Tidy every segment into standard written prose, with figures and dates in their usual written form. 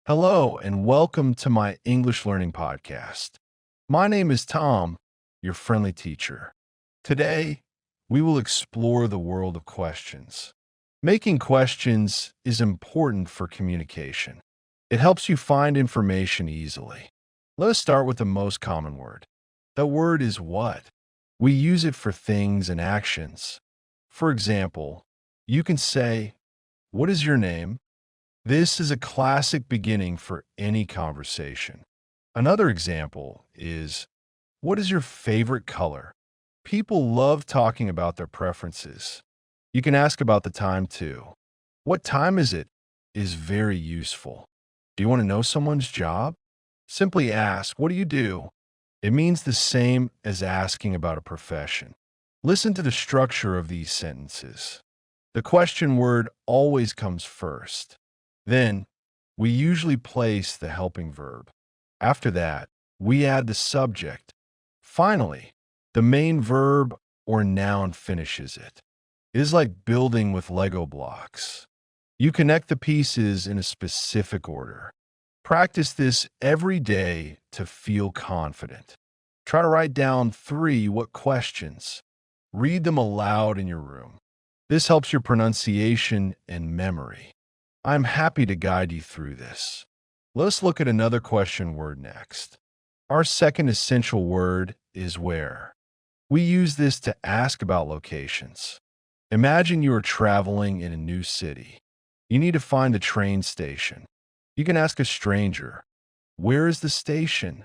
Hello, and welcome to my English learning podcast. My name is Tom, your friendly teacher. Today, we will explore the world of questions. Making questions is important for communication. It helps you find information easily. Let us start with the most common word. The word is what? We use it for things and actions. For example, you can say, "What is your name?" This is a classic beginning for any conversation. Another example is, "What is your favorite color?" People love talking about their preferences. You can ask about the time too. "What time is it?" is very useful. Do you want to know someone's job? Simply ask, "What do you do?" It means the same as asking about a profession. Listen to the structure of these sentences. The question word always comes first. Then, we usually place the helping verb. After that, we add the subject. Finally, the main verb or noun finishes it. It is like building with Lego blocks. You connect the pieces in a specific order. Practice this every day to feel confident. Try to write down 3 what questions. Read them aloud in your room. This helps your pronunciation and memory. I'm happy to guide you through this. Let's look at another question word next. Our second essential word is where. We use this to ask about locations. Imagine you are traveling in a new city. You need to find the train station. You can ask a stranger, "Where is the station?"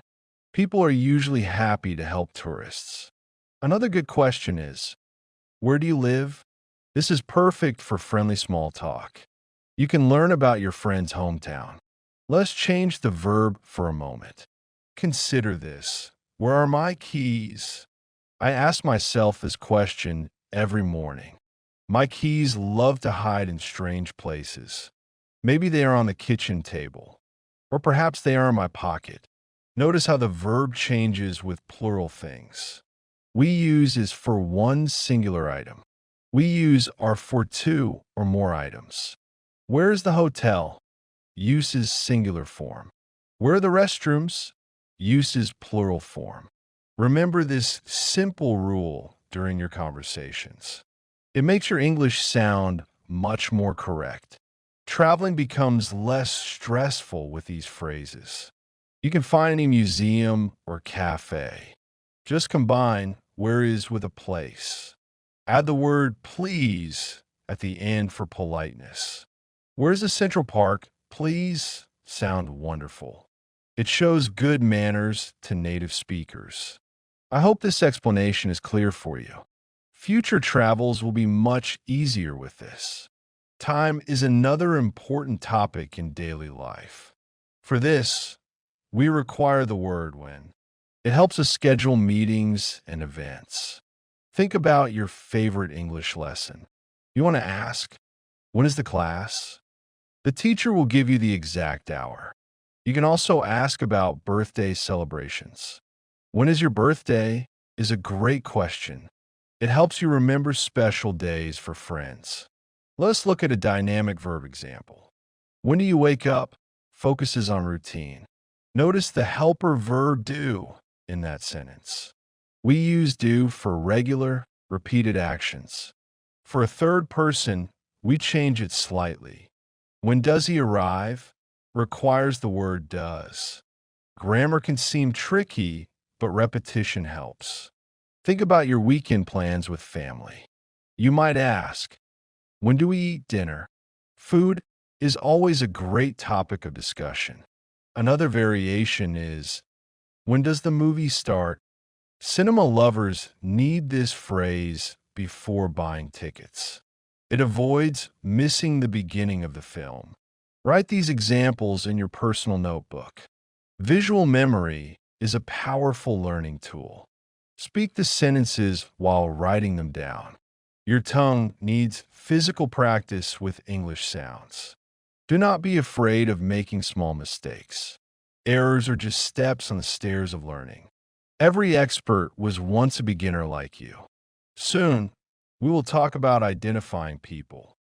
People are usually happy to help tourists. Another good question is, "Where do you live?" This is perfect for friendly small talk. You can learn about your friend's hometown. Let's change the verb for a moment. Consider this. Where are my keys? I ask myself this question every morning. My keys love to hide in strange places. Maybe they are on the kitchen table, or perhaps they are in my pocket. Notice how the verb changes with plural things. We use is for one singular item. We use are for 2 or more items. Where is the hotel? Use is singular form. Where are the restrooms? Use is plural form. Remember this simple rule during your conversations. It makes your English sound much more correct. Traveling becomes less stressful with these phrases. You can find any museum or cafe. Just combine where is with a place. Add the word please at the end for politeness. Where's the Central Park? Please sound wonderful. It shows good manners to native speakers. I hope this explanation is clear for you. Future travels will be much easier with this. Time is another important topic in daily life. For this, we require the word when. It helps us schedule meetings and events. Think about your favorite English lesson. You want to ask, "When is the class?" The teacher will give you the exact hour. You can also ask about birthday celebrations. "When is your birthday?" is a great question. It helps you remember special days for friends. Let's look at a dynamic verb example. "When do you wake up?" focuses on routine. Notice the helper verb do in that sentence. We use do for regular, repeated actions. For a third person, we change it slightly. "When does he arrive?" requires the word does. Grammar can seem tricky, but repetition helps. Think about your weekend plans with family. You might ask, "When do we eat dinner?" Food is always a great topic of discussion. Another variation is, "When does the movie start?" Cinema lovers need this phrase before buying tickets. It avoids missing the beginning of the film. Write these examples in your personal notebook. Visual memory is a powerful learning tool. Speak the sentences while writing them down. Your tongue needs physical practice with English sounds. Do not be afraid of making small mistakes. Errors are just steps on the stairs of learning. Every expert was once a beginner like you. Soon, we will talk about identifying people.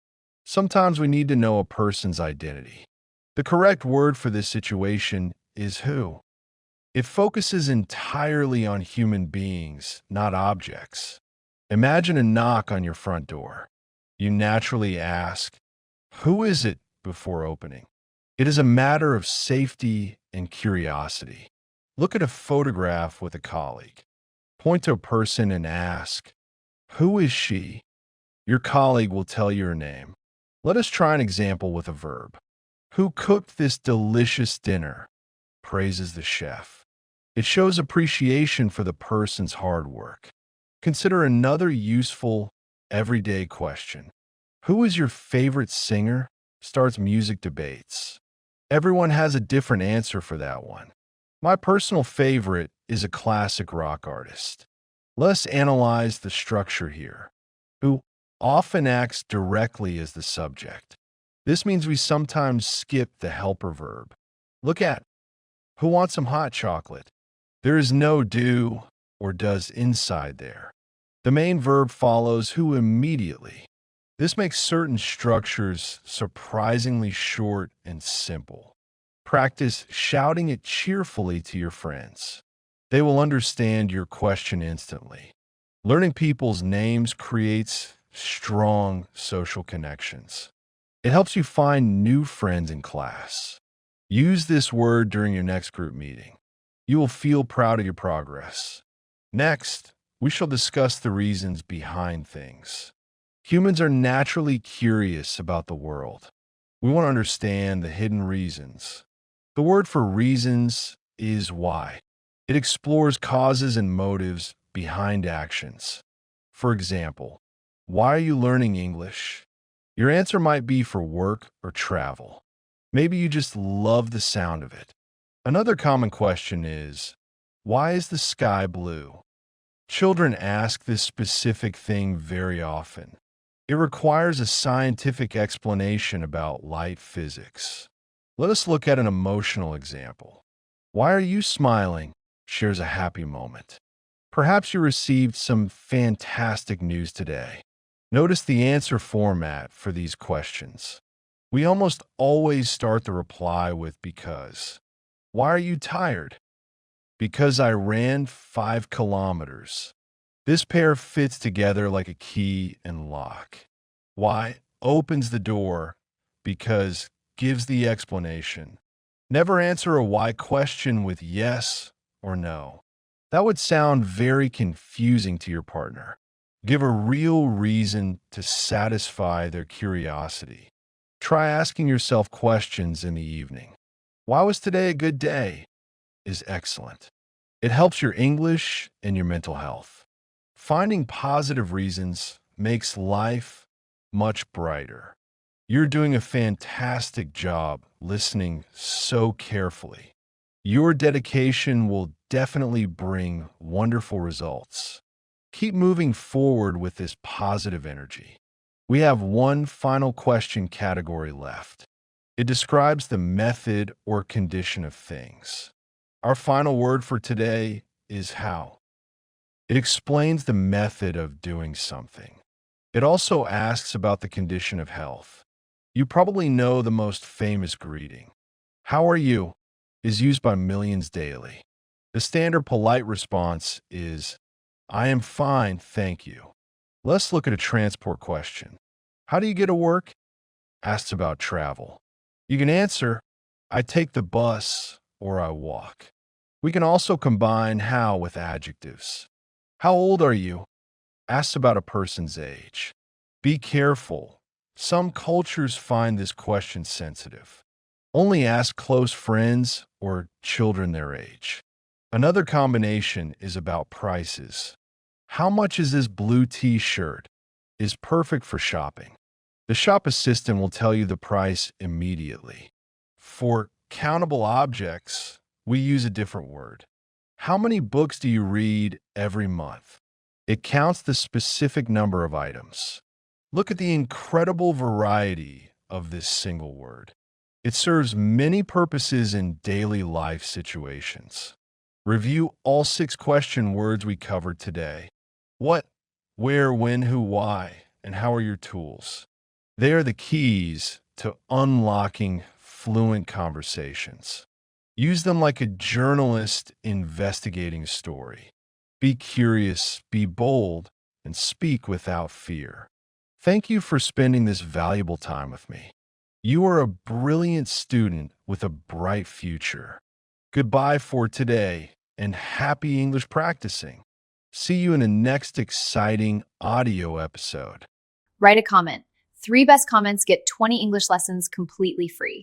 Sometimes we need to know a person's identity. The correct word for this situation is who. It focuses entirely on human beings, not objects. Imagine a knock on your front door. You naturally ask, "Who is it?" before opening. It is a matter of safety and curiosity. Look at a photograph with a colleague. Point to a person and ask, "Who is she?" Your colleague will tell you her name. Let us try an example with a verb. Who cooked this delicious dinner? Praises the chef. It shows appreciation for the person's hard work. Consider another useful, everyday question. Who is your favorite singer? Starts music debates. Everyone has a different answer for that one. My personal favorite is a classic rock artist. Let's analyze the structure here. Who often acts directly as the subject. This means we sometimes skip the helper verb. Look at who wants some hot chocolate. There is no do or does inside there. The main verb follows who immediately. This makes certain structures surprisingly short and simple. Practice shouting it cheerfully to your friends. They will understand your question instantly. Learning people's names creates strong social connections. It helps you find new friends in class. Use this word during your next group meeting. You will feel proud of your progress. Next, we shall discuss the reasons behind things. Humans are naturally curious about the world. We want to understand the hidden reasons. The word for reasons is why. It explores causes and motives behind actions. For example, why are you learning English? Your answer might be for work or travel. Maybe you just love the sound of it. Another common question is, why is the sky blue? Children ask this specific thing very often. It requires a scientific explanation about light physics. Let us look at an emotional example. Why are you smiling? Shares a happy moment. Perhaps you received some fantastic news today. Notice the answer format for these questions. We almost always start the reply with because. Why are you tired? Because I ran 5 kilometers. This pair fits together like a key and lock. Why opens the door, because gives the explanation. Never answer a why question with yes or no. That would sound very confusing to your partner. Give a real reason to satisfy their curiosity. Try asking yourself questions in the evening. Why was today a good day? Is excellent. It helps your English and your mental health. Finding positive reasons makes life much brighter. You're doing a fantastic job listening so carefully. Your dedication will definitely bring wonderful results. Keep moving forward with this positive energy. We have one final question category left. It describes the method or condition of things. Our final word for today is how. It explains the method of doing something. It also asks about the condition of health. You probably know the most famous greeting. How are you? Is used by millions daily. The standard polite response is, I am fine, thank you. Let's look at a transport question. How do you get to work? Asks about travel. You can answer, I take the bus or I walk. We can also combine how with adjectives. How old are you? Asks about a person's age. Be careful. Some cultures find this question sensitive. Only ask close friends or children their age. Another combination is about prices. How much is this blue t-shirt? Is perfect for shopping. The shop assistant will tell you the price immediately. For countable objects, we use a different word. How many books do you read every month? It counts the specific number of items. Look at the incredible variety of this single word. It serves many purposes in daily life situations. Review all 6 question words we covered today. What, where, when, who, why, and how are your tools? They are the keys to unlocking fluent conversations. Use them like a journalist investigating a story. Be curious, be bold, and speak without fear. Thank you for spending this valuable time with me. You are a brilliant student with a bright future. Goodbye for today, and happy English practicing. See you in the next exciting audio episode. Write a comment. 3 best comments get 20 English lessons completely free.